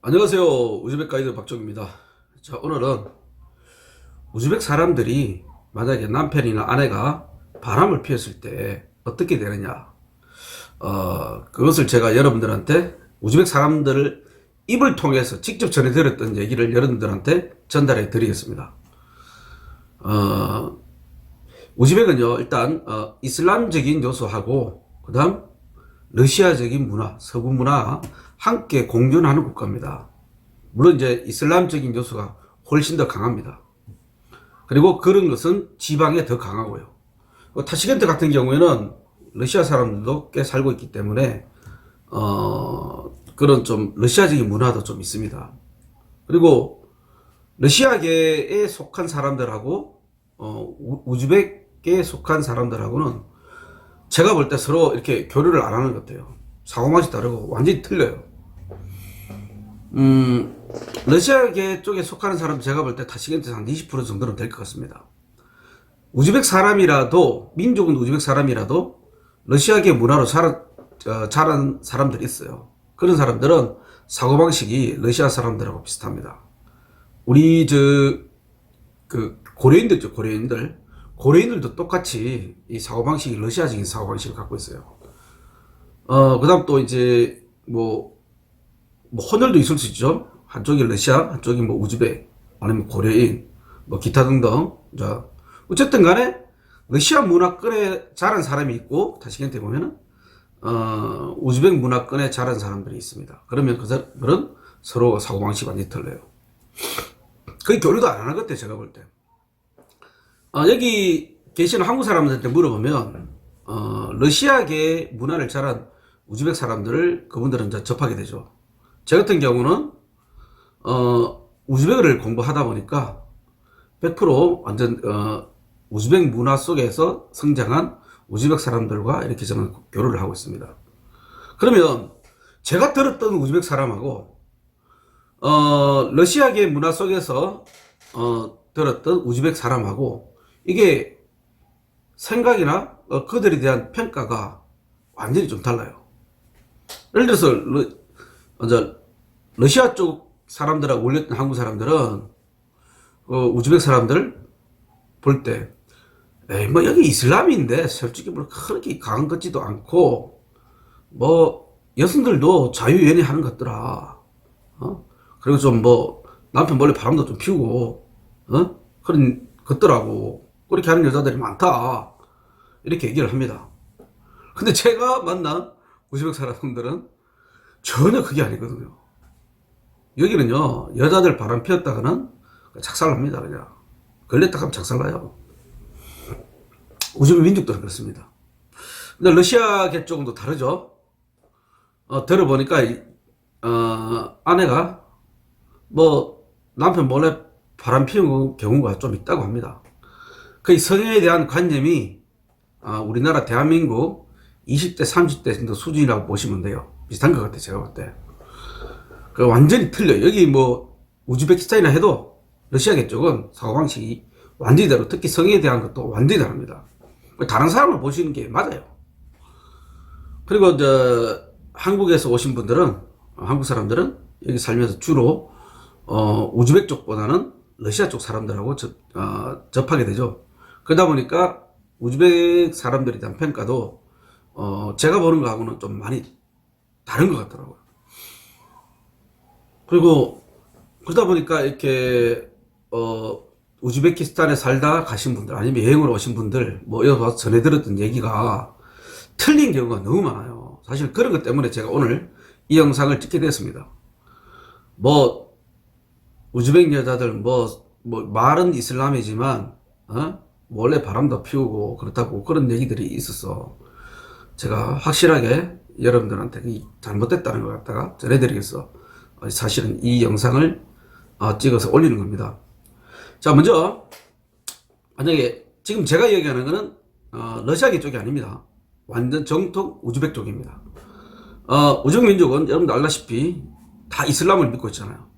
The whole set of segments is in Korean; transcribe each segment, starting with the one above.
안녕하세요. 우즈벡 가이드 박정입니다. 자, 오늘은 우즈벡 사람들이 만약에 남편이나 아내가 바람을 피웠을 때 어떻게 되느냐, 그것을 제가 여러분들한테 우즈벡 사람들 입을 통해서 직접 전해 들었던 얘기를 여러분들한테 전달해 드리겠습니다. 우즈벡은요, 일단 이슬람적인 요소하고 그 다음 러시아적인 문화, 서구 문화 함께 공존하는 국가입니다. 물론 이제 이슬람적인 요소가 훨씬 더 강합니다. 그리고 그런 것은 지방에 더 강하고요. 타시켄트 같은 경우에는 러시아 사람들도 꽤 살고 있기 때문에 그런 좀 러시아적인 문화도 좀 있습니다. 그리고 러시아계에 속한 사람들하고 우즈벡에 속한 사람들하고는 제가 볼 때 서로 이렇게 교류를 안 하는 것 같아요. 사고맛이 다르고 완전히 틀려요. 러시아계 쪽에 속하는 사람 제가 볼 때 타시켄트 한 20% 정도는 될 것 같습니다. 우즈벡 사람이라도, 민족은 우즈벡 사람이라도 러시아계 문화로 자란 사람들이 있어요. 그런 사람들은 사고방식이 러시아 사람들하고 비슷합니다. 우리 고려인들 있죠, 고려인들도 똑같이 이 사고방식이 러시아적인 사고방식을 갖고 있어요. 그 다음 또 이제 혼혈도 있을 수 있죠. 한쪽이 러시아, 한쪽이 우즈벡, 아니면 고려인, 기타 등등. 자, 어쨌든 간에 러시아 문화권에 자란 사람이 있고, 타시켄트에 보면은, 우즈벡 문화권에 자란 사람들이 있습니다. 그러면 그런 서로 사고방식이 완전히 틀려요. 거의 교류도 안 하는 것 같아요, 제가 볼 때. 여기 계시는 한국 사람들한테 물어보면, 러시아계 문화를 자란 우즈벡 사람들을 그분들은 이제 접하게 되죠. 제 같은 경우는, 우즈벡을 공부하다 보니까 100% 완전, 우즈벡 문화 속에서 성장한 우즈벡 사람들과 이렇게 저는 교류를 하고 있습니다. 그러면 제가 들었던 우즈벡 사람하고, 러시아계 문화 속에서, 들었던 우즈벡 사람하고 이게 생각이나 그들에 대한 평가가 완전히 좀 달라요. 예를 들어서 러시아 쪽 사람들하고 올렸던 한국 사람들은 우즈벡 사람들 볼 때 여기 이슬람인데 솔직히 그렇게 강한 것 같지도 않고 여성들도 자유연애 하는 것 같더라. 그리고 좀 남편 몰래 바람도 좀 피우고 그런 것더라고. 그렇게 하는 여자들이 많다. 이렇게 얘기를 합니다. 근데 제가 만난 우즈벡 사람들은 전혀 그게 아니거든요. 여기는요, 여자들 바람 피웠다가는 작살납니다, 그냥. 걸렸다 하면 작살나요. 우즈벡 민족들은 그렇습니다. 근데 러시아계 쪽은 또 다르죠. 들어보니까, 아내가 남편 몰래 바람 피우는 경우가 좀 있다고 합니다. 그 성에 대한 관념이 우리나라 대한민국 20대 30대 정도 수준이라고 보시면 돼요. 비슷한 것 같아요, 제가 볼 때. 완전히 틀려요. 여기 우즈베키스탄이나 해도 러시아계 쪽은 사고방식이 완전히 다르고, 특히 성에 대한 것도 완전히 다릅니다. 다른 사람을 보시는 게 맞아요. 그리고 한국에서 오신 분들은, 한국 사람들은 여기 살면서 주로 우즈벡 쪽보다는 러시아 쪽 사람들하고 접하게 되죠. 그러다 보니까 우즈벡 사람들에 대한 평가도 제가 보는 거하고는 좀 많이 다른 것 같더라고요. 그리고 그러다 보니까 이렇게 우즈베키스탄에 살다 가신 분들, 아니면 여행으로 오신 분들 여기 와서 전해 들었던 얘기가 틀린 경우가 너무 많아요. 사실 그런 것 때문에 제가 오늘 이 영상을 찍게 됐습니다. 우즈벡 여자들 말은 이슬람이지만 원래 바람도 피우고 그렇다고 그런 얘기들이 있어서 제가 확실하게 여러분들한테 잘못됐다는 것 갖다가 전해드리겠어. 사실은 이 영상을 찍어서 올리는 겁니다. 자, 먼저 만약에 지금 제가 얘기하는 거는 러시아계 쪽이 아닙니다. 완전 정통 우즈벡 쪽입니다. 우즈벡 민족은 여러분들 알다시피 다 이슬람을 믿고 있잖아요.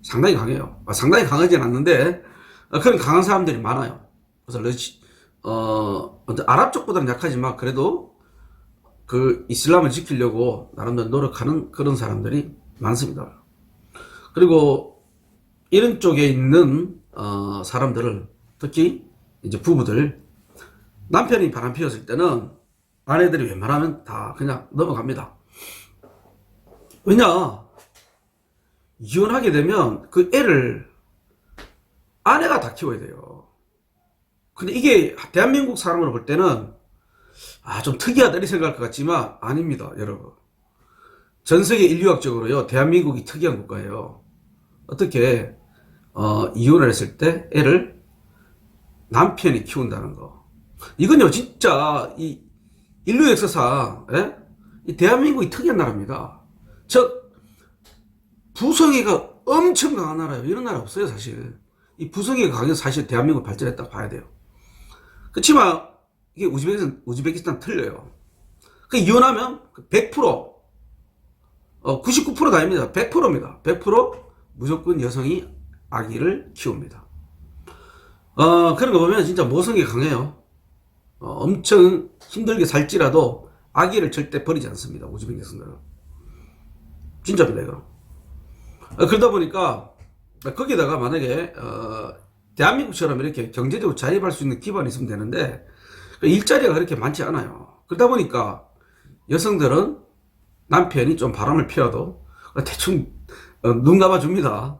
상당히 강해요. 상당히 강하진 않는데 그런 강한 사람들이 많아요. 그래서 아랍 쪽보다는 약하지만 그래도 그 이슬람을 지키려고 나름대로 노력하는 그런 사람들이 많습니다. 그리고 이런 쪽에 있는 사람들을, 특히 이제 부부들, 남편이 바람 피웠을 때는 아내들이 웬만하면 다 그냥 넘어갑니다. 왜냐, 이혼하게 되면 그 애를 아내가 다 키워야 돼요. 근데 이게 대한민국 사람으로 볼 때는 좀 특이하다 이렇게 생각할 것 같지만 아닙니다, 여러분. 전 세계 인류학적으로요, 대한민국이 특이한 국가예요. 어떻게 이혼을 했을 때 애를 남편이 키운다는 거. 이건요, 진짜 이 인류 역사상 이 대한민국이 특이한 나라입니다. 부성애가 엄청 강한 나라예요. 이런 나라 없어요, 사실. 이 부성애가 강해서 사실 대한민국 발전했다고 봐야 돼요. 그렇지만 이게 우즈베키스탄 틀려요. 그 이혼하면 100%, 99% 다입니다. 100%입니다. 100% 무조건 여성이 아기를 키웁니다. 그런 거 보면 진짜 모성애가 강해요. 엄청 힘들게 살지라도 아기를 절대 버리지 않습니다. 우즈베키 여성들은. 진짜입니다, 이거. 그러다 보니까 거기다가 만약에 대한민국처럼 이렇게 경제적으로 자립할 수 있는 기반이 있으면 되는데 일자리가 그렇게 많지 않아요. 그러다 보니까 여성들은 남편이 좀 바람을 피워도 대충 눈 감아줍니다.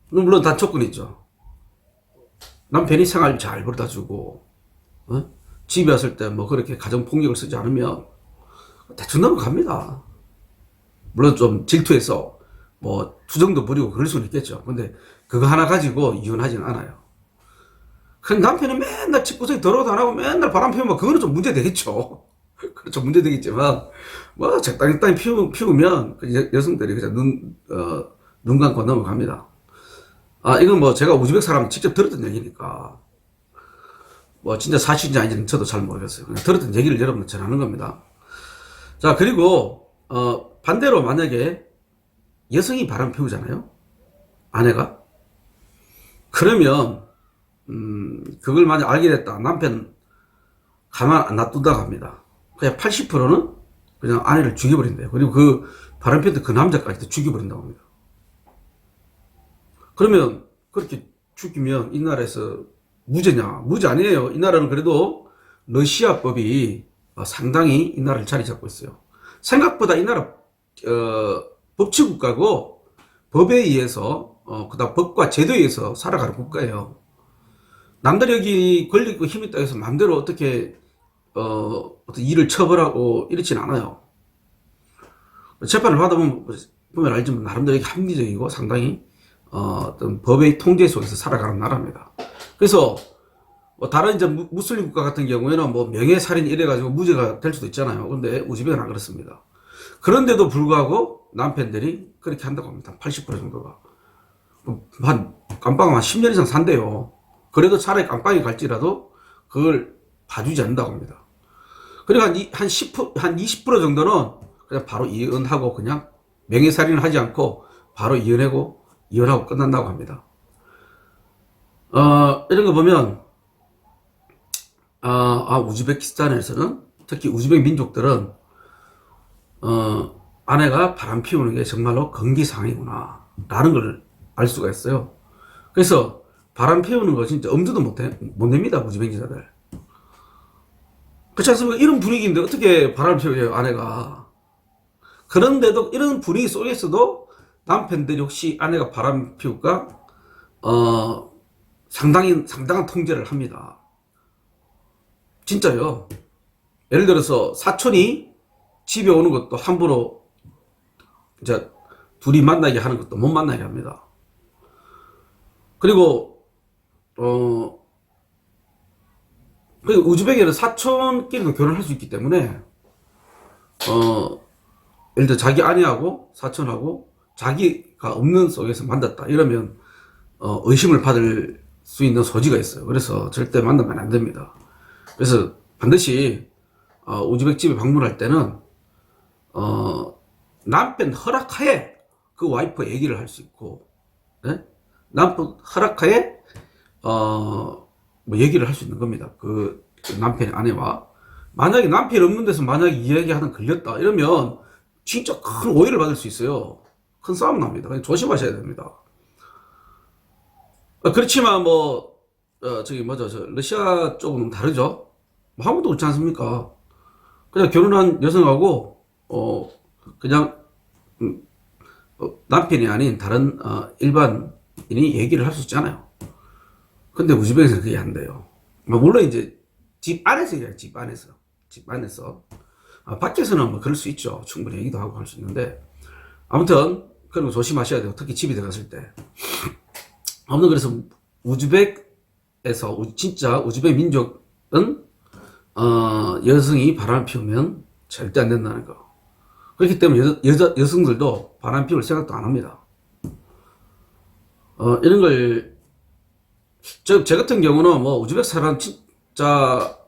물론 단 조건이 있죠. 남편이 생활비 잘 벌어다 주고 집에 왔을 때 뭐 그렇게 가정폭력을 쓰지 않으면 대충 넘어갑니다. 물론 좀 질투해서 뭐 투정도 부리고 그럴 수는 있겠죠. 근데 그거 하나 가지고 이혼하지는 않아요. 그 남편이 맨날 집구석에 더러워도 안 하고 맨날 바람 피우면 그거는 좀 문제 되겠죠. 그렇죠. 문제 되겠지만 뭐 적당히 피우면 여성들이 그냥 눈 감고 넘어갑니다. 이건 뭐 제가 우즈벡 사람 직접 들었던 얘기니까 뭐 진짜 사실인지 아닌지는 저도 잘 모르겠어요. 그냥 들었던 얘기를 여러분들 전하는 겁니다. 자, 그리고 반대로 만약에 여성이 바람 피우잖아요, 아내가. 그러면 그걸 만약 알게 됐다, 남편 가만 안 놔두다가 합니다. 그냥 80%는 그냥 아내를 죽여버린대요. 그리고 그 바람 피웠던 그 남자까지도 죽여버린다고 합니다. 그러면 그렇게 죽이면 이 나라에서 무죄냐? 무죄 아니에요. 이 나라는 그래도 러시아법이 상당히 이 나라를 자리 잡고 있어요. 생각보다 이 나라 법치국가고 법에 의해서 그다음 법과 제도에 의해서 살아가는 국가예요. 남들이 여기 권리 있고 힘 있다고 해서 마음대로 어떻게 어떤 일을 처벌하고 이렇지는 않아요. 재판을 받아보면 알지만 나름대로 합리적이고 상당히 어떤 법의 통제 속에서 살아가는 나라입니다. 그래서 다른 이제 무슬림 국가 같은 경우에는 뭐 명예살인 이래가지고 무죄가 될 수도 있잖아요. 근데 우즈벡은 안 그렇습니다. 그런데도 불구하고 남편들이 그렇게 한다고 합니다. 80% 정도가. 깜빵 한 10년 이상 산대요. 그래도 차라리 깜빵에 갈지라도 그걸 봐주지 않는다고 합니다. 그리고 한 20% 정도는 그냥 바로 이혼하고 그냥 명예살인을 하지 않고 바로 이혼하고 끝난다고 합니다. 이런 거 보면, 우즈베키스탄에서는, 특히 우즈벡 민족들은, 아내가 바람 피우는 게 정말로 금기사항이구나, 라는 걸 알 수가 있어요. 그래서 바람 피우는 거 진짜 엄두도 못 냅니다, 우즈벡 여자들. 그렇지 않습니까? 이런 분위기인데 어떻게 바람을 피워요, 아내가. 그런데도 이런 분위기 속에서도 남편들이 혹시 아내가 바람 피울까? 상당한 통제를 합니다. 진짜요. 예를 들어서 사촌이 집에 오는 것도 함부로 이제 둘이 만나게 하는 것도 못 만나게 합니다. 그리고 우즈벡에는 사촌끼리도 결혼할 수 있기 때문에 예를 들어 자기 아내하고 사촌하고 자기가 없는 속에서 만났다 이러면 의심을 받을 수 있는 소지가 있어요. 그래서 절대 만나면 안 됩니다. 그래서 반드시 우즈벡 집에 방문할 때는 남편 허락하에 그 와이프 얘기를 할 수 있고, 네? 남편 허락하에 뭐 얘기를 할 수 있는 겁니다. 그 남편의 아내와. 만약에 남편이 없는 데서 만약에 이야기하다 걸렸다 이러면 진짜 큰 오해를 받을 수 있어요. 큰 싸움 납니다. 조심하셔야 됩니다. 그렇지만 저기 러시아 쪽은 다르죠. 한국도 그렇지 않습니까? 그냥 결혼한 여성하고 그냥 남편이 아닌 다른 일반인이 얘기를 할 수 있잖아요. 근데 우즈벡에서는 그게 안 돼요. 물론 이제 집 안에서 얘기해요. 집 안에서 밖에서는 그럴 수 있죠. 충분히 얘기도 하고 할 수 있는데, 아무튼 그런 거 조심하셔야 돼요. 특히 집에 들어갔을 때. 아무튼 그래서 우즈벡에서 진짜 우즈벡 민족은 여성이 바람 피우면 절대 안 된다는 거. 그렇기 때문에 여성들도 바람 피울 생각도 안 합니다. 이런 걸 제 같은 경우는 우즈벡 사람 진짜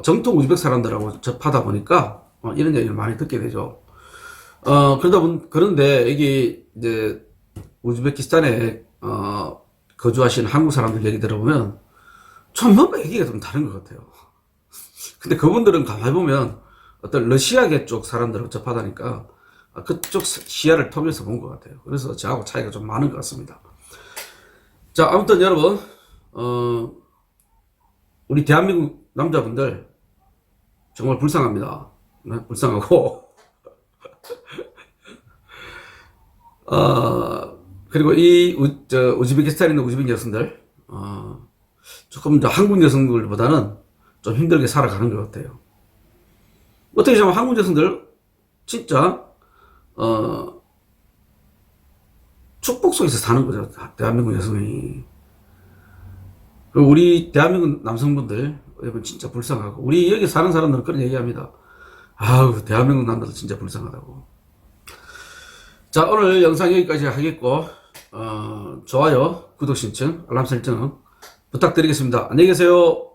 정통 우즈벡 사람들하고 접하다 보니까 이런 얘기를 많이 듣게 되죠. 그런데 이게 이제 우즈베키스탄에 거주하시는 한국 사람들 얘기 들어보면 좀 뭔가 얘기가 좀 다른 것 같아요. 근데 그분들은 가만히 보면 어떤 러시아계 쪽 사람들하고 접하다니까 그쪽 시야를 통해서 본 것 같아요. 그래서 저하고 차이가 좀 많은 것 같습니다. 자, 아무튼 여러분, 우리 대한민국 남자분들 정말 불쌍합니다. 네, 불쌍하고 그리고 이 우즈베키스탄에 있는 우즈벡 여성들 조금 더 한국 여성들보다는 좀 힘들게 살아가는 것 같아요. 어떻게 보면 한국 여성들 진짜 축복 속에서 사는 거죠. 대한민국 여성이. 그리고 우리 대한민국 남성분들 여러분 진짜 불쌍하고, 우리 여기 사는 사람들은 그런 얘기합니다. 아우, 대한민국 남자들 진짜 불쌍하다고. 자, 오늘 영상 여기까지 하겠고, 좋아요, 구독 신청, 알람 설정 부탁드리겠습니다. 안녕히 계세요.